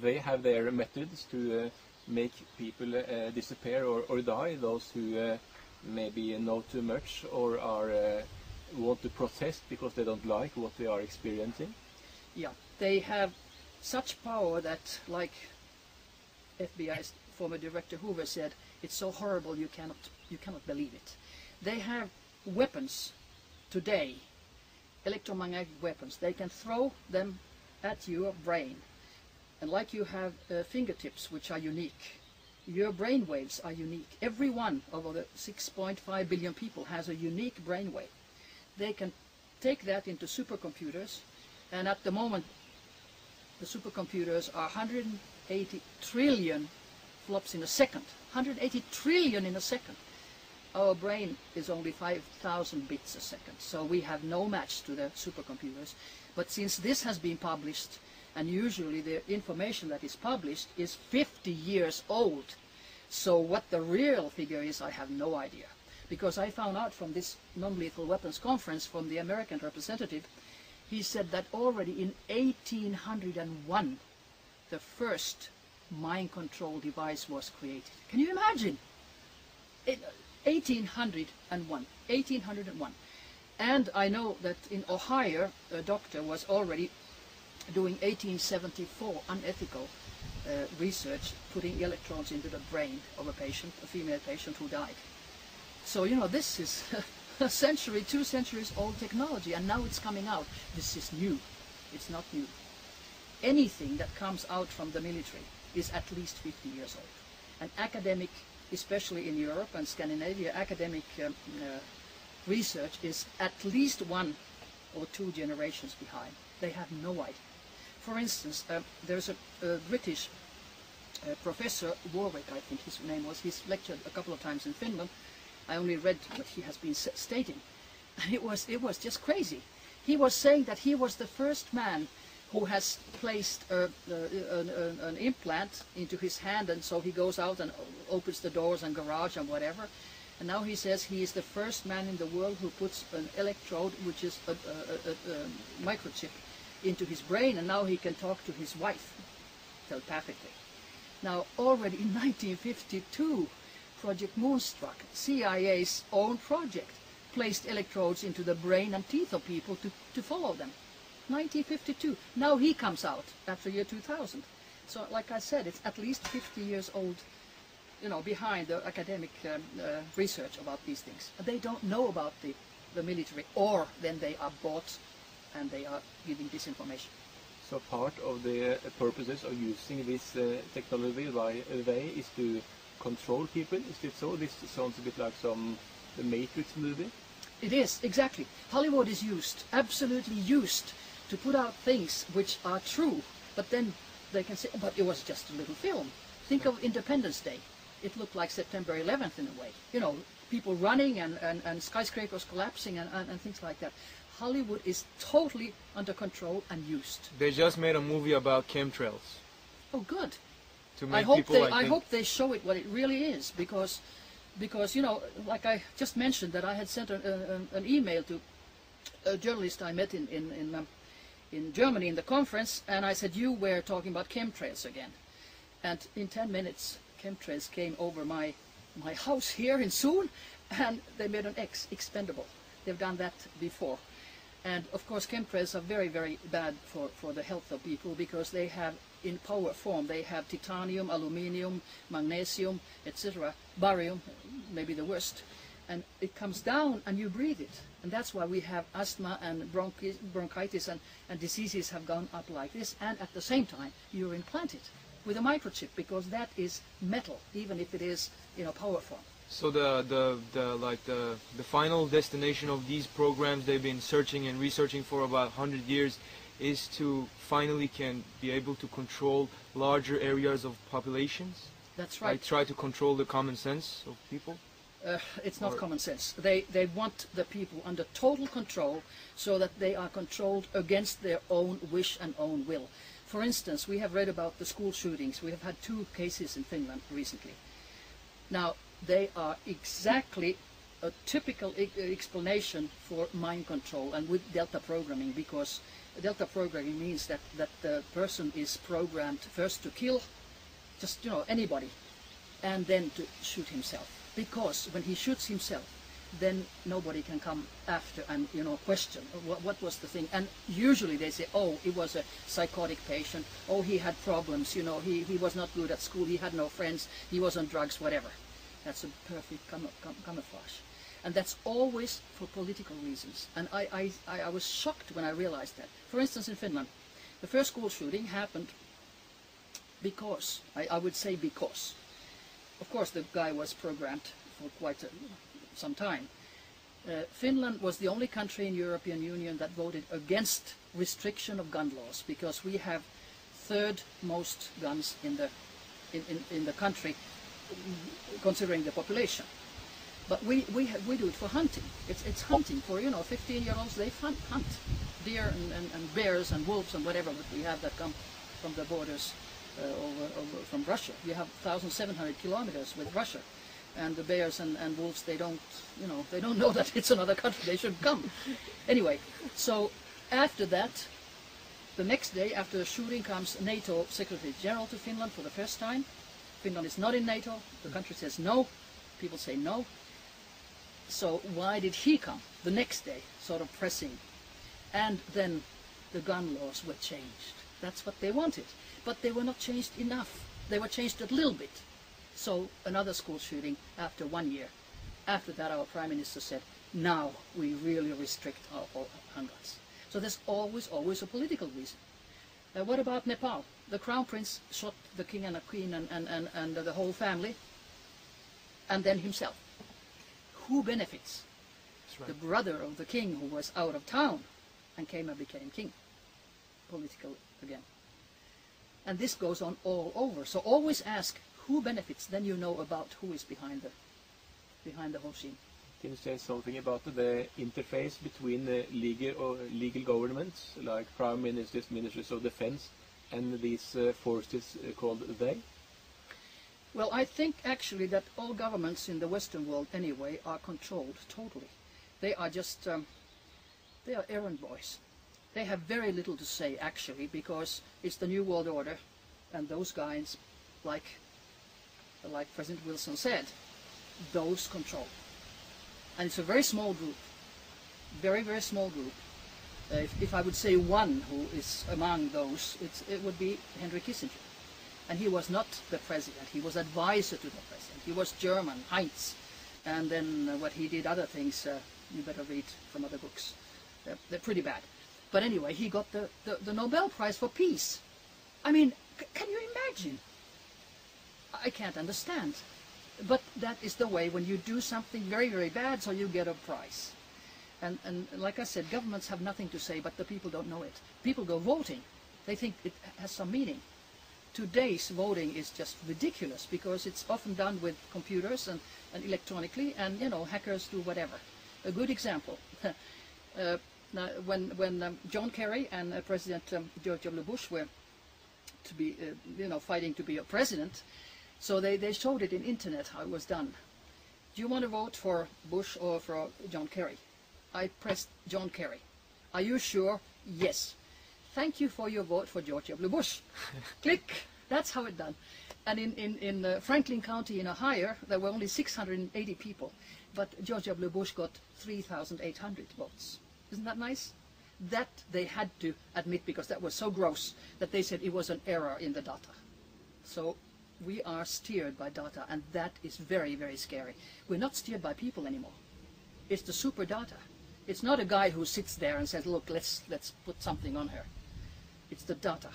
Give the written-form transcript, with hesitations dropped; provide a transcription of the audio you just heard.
they have their methods to make people disappear or die, those who maybe know too much or are want to protest because they don't like what they are experiencing. Yeah, they have such power that, like FBI's former director Hoover said, it's so horrible you cannot believe it. They have weapons today, electromagnetic weapons. They can throw them at your brain, and like you have fingertips which are unique, your brain waves are unique. Every one of the 6.5 billion people has a unique brain wave. They can take that into supercomputers, and at the moment the supercomputers are 180 trillion flops in a second. 180 trillion in a second. Our brain is only 5,000 bits a second, so we have no match to the supercomputers. But since this has been published, and usually the information that is published is 50 years old, so what the real figure is, I have no idea. Because I found out from this non-lethal weapons conference from the American representative, he said that already in 1801 the first mind control device was created. Can you imagine? 1801. And I know that in Ohio a doctor was already doing 1874 unethical research, putting electrodes into the brain of a patient, a female patient who died. So, you know, this is a century, 2 centuries old technology, and now it's coming out. This is new. It's not new. Anything that comes out from the military is at least 50 years old. And academic, especially in Europe and Scandinavia, academic research is at least 1 or 2 generations behind. They have no idea. For instance, there's a British professor, Warwick, I think his name was. He's lectured a couple of times in Finland. I only read what he has been stating, and it was just crazy. He was saying that he was the first man who has placed an implant into his hand, and so he goes out and opens the doors and garage and whatever. And now he says he is the first man in the world who puts an electrode, which is a microchip, into his brain, and now he can talk to his wife telepathically. Now, already in 1952, Project Moonstruck, CIA's own project, placed electrodes into the brain and teeth of people to follow them. 1952. Now he comes out after year 2000. So, like I said, it's at least 50 years old, you know, behind the academic research about these things. They don't know about the military, or then they are bought and they are giving disinformation. So part of the purposes of using this technology by they is to control people, is it so? This sounds a bit like the Matrix movie. It is, exactly. Hollywood is used, absolutely used, to put out things which are true, but then they can say, oh, but it was just a little film. Think of Independence Day. It looked like September 11th in a way. You know, people running and skyscrapers collapsing and things like that. Hollywood is totally under control and used. They just made a movie about chemtrails. Oh, good. To make I hope they show it what it really is, because you know, like I just mentioned, that I had sent an email to a journalist I met in Germany in the conference, and I said, you were talking about chemtrails again. And in 10 minutes, chemtrails came over my house here in Zoom, and they made an expendable. They've done that before. And of course chemtrails are very, very bad for the health of people, because they have, in power form, they have titanium, aluminium, magnesium, etc., barium, maybe the worst. And it comes down and you breathe it. And that's why we have asthma and bronchitis and diseases have gone up like this. And at the same time, you're implanted with a microchip, because that is metal, even if it is, you know, power form. So the final destination of these programs they've been searching and researching for about 100 years is to finally can be able to control larger areas of populations. That's right. Like try to control the common sense of people. It's not common sense. They want the people under total control, so that they are controlled against their own wish and own will. For instance, we have read about the school shootings. We have had 2 cases in Finland recently. Now, they are exactly a typical explanation for mind control and with delta programming, because Delta programming means that the person is programmed first to kill, just anybody, and then to shoot himself. Because when he shoots himself, then nobody can come after and question what was the thing. And usually they say, oh, it was a psychotic patient. Oh, he had problems. He was not good at school. He had no friends. He was on drugs. Whatever. That's a perfect camouflage. And that's always for political reasons. And I was shocked when I realized that. For instance, in Finland, the first school shooting happened because, I would say because, of course the guy was programmed for quite some time. Finland was the only country in the European Union that voted against restriction of gun laws, because we have third most guns in the country, considering the population. But we do it for hunting. It's hunting for 15-year-olds. They hunt deer and bears and wolves and whatever that we have that come from the borders over from Russia. We have 1,700 kilometers with Russia, and the bears and wolves, they don't know that it's another country. They should come anyway. So after that, the next day after the shooting comes NATO Secretary General to Finland for the first time. Finland is not in NATO. The country says no. People say no. So why did he come the next day, sort of pressing? And then the gun laws were changed. That's what they wanted. But they were not changed enough. They were changed a little bit. So another school shooting after 1 year. After that, our Prime Minister said, now we really restrict our guns. So there's always a political reason. What about Nepal? The Crown Prince shot the King and the Queen and the whole family, and then himself. Who benefits? That's right. The brother of the king, who was out of town and came and became king. Political again. And this goes on all over. So always ask who benefits, then you know about who is behind the whole scene. Can you say something about the interface between the legal governments, like prime ministers, ministers of defense, and these forces called they? Well, I think actually that all governments in the Western world anyway are controlled totally. They are just, they are errand boys. They have very little to say actually, because it's the New World Order, and those guys, like President Wilson said, those control. And it's a very small group, very, very small group. If I would say one who is among those, it would be Henry Kissinger. And he was not the president, he was advisor to the president. He was German, Heinz. And then what he did, other things, you better read from other books. They're pretty bad. But anyway, he got the Nobel Prize for Peace. I mean, can you imagine? I can't understand. But that is the way when you do something very, very bad, so you get a prize. And like I said, governments have nothing to say, but the people don't know it. People go voting. They think it has some meaning. Today's voting is just ridiculous because it's often done with computers and electronically, and hackers do whatever. A good example, when John Kerry and President George W. Bush were to be, fighting to be a president, so they showed it in internet how it was done. Do you want to vote for Bush or for John Kerry? I pressed John Kerry. Are you sure? Yes. Thank you for your vote for George W. Bush. Click. That's how it's done. And in Franklin County in Ohio, there were only 680 people, but George W. Bush got 3,800 votes. Isn't that nice? That they had to admit because that was so gross that they said it was an error in the data. So we are steered by data, and that is very, very scary. We're not steered by people anymore. It's the super data. It's not a guy who sits there and says, look, let's put something on her. It's the data.